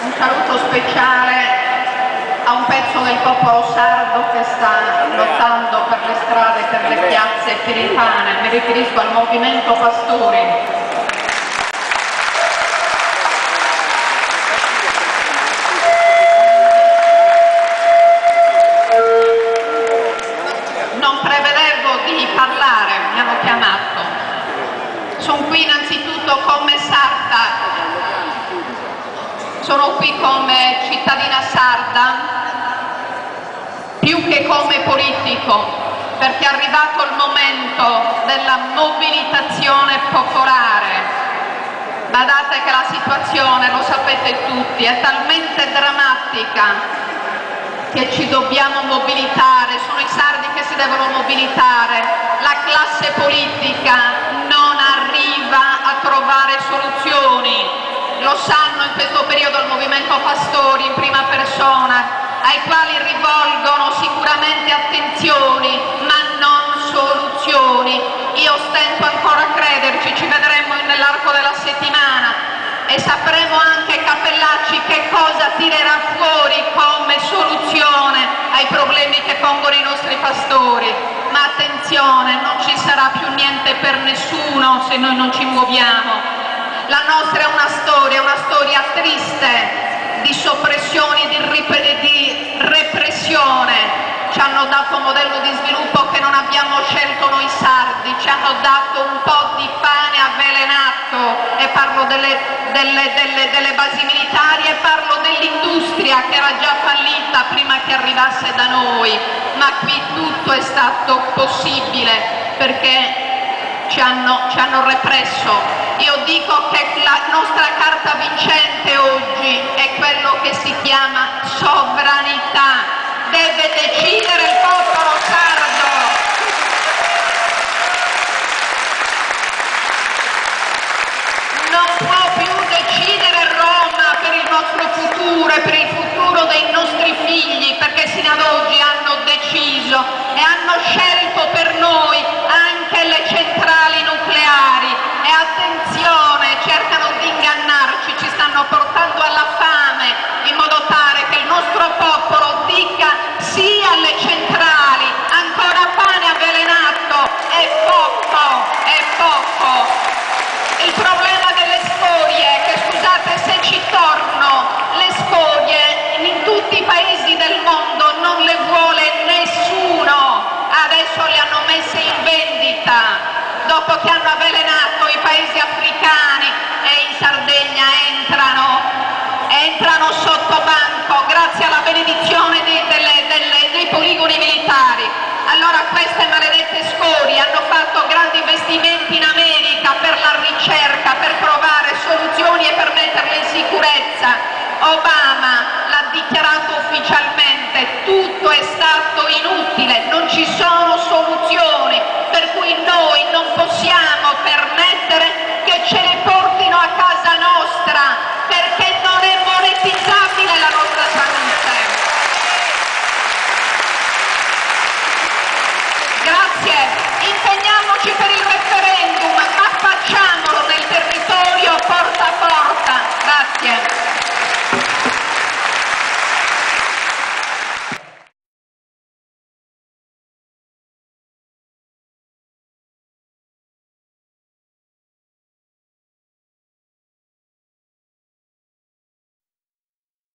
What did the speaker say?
Un saluto speciale a un pezzo del popolo sardo che sta lottando per le strade, per le piazze piripane. Mi riferisco al movimento Pastori. Non prevedevo di parlare, mi hanno chiamato. Sono qui innanzitutto come sarda. Sono qui come cittadina sarda, più che come politico, perché è arrivato il momento della mobilitazione popolare. Badate che la situazione, lo sapete tutti, è talmente drammatica che ci dobbiamo mobilitare, sono i sardi che si devono mobilitare. La classe politica non arriva a trovare soluzioni. Lo sanno in questo periodo il movimento Pastori in prima persona, ai quali rivolgono sicuramente attenzioni, ma non soluzioni. Io stento ancora a crederci, ci vedremo nell'arco della settimana e sapremo anche Cappellacci che cosa tirerà fuori come soluzione ai problemi che pongono i nostri pastori. Ma attenzione, non ci sarà più niente per nessuno se noi non ci muoviamo. La nostra è una storia triste di soppressione, di repressione. Ci hanno dato un modello di sviluppo che non abbiamo scelto noi sardi, ci hanno dato un po' di pane avvelenato, e parlo delle basi militari e parlo dell'industria che era già fallita prima che arrivasse da noi, ma qui tutto è stato possibile perché ci hanno represso. Io dico che la nostra carta vincente oggi è quello che si chiama sovranità. Deve decidere il popolo sardo. Non può più decidere Roma per il nostro futuro e per il futuro dei nostri figli, perché sino ad oggi hanno deciso e hanno scelto per noi anche le centrali nucleari. E attenzione, cercano di ingannarci, ci stanno portando alla fame in modo tale che il nostro popolo dica sì alle centrali. Ancora pane avvelenato, è poco, è poco. Il problema delle scorie, che scusate se ci torno, le scorie in tutti i paesi del mondo non le vuole nessuno, adesso le hanno messe in vendita, dopo che hanno avvelenato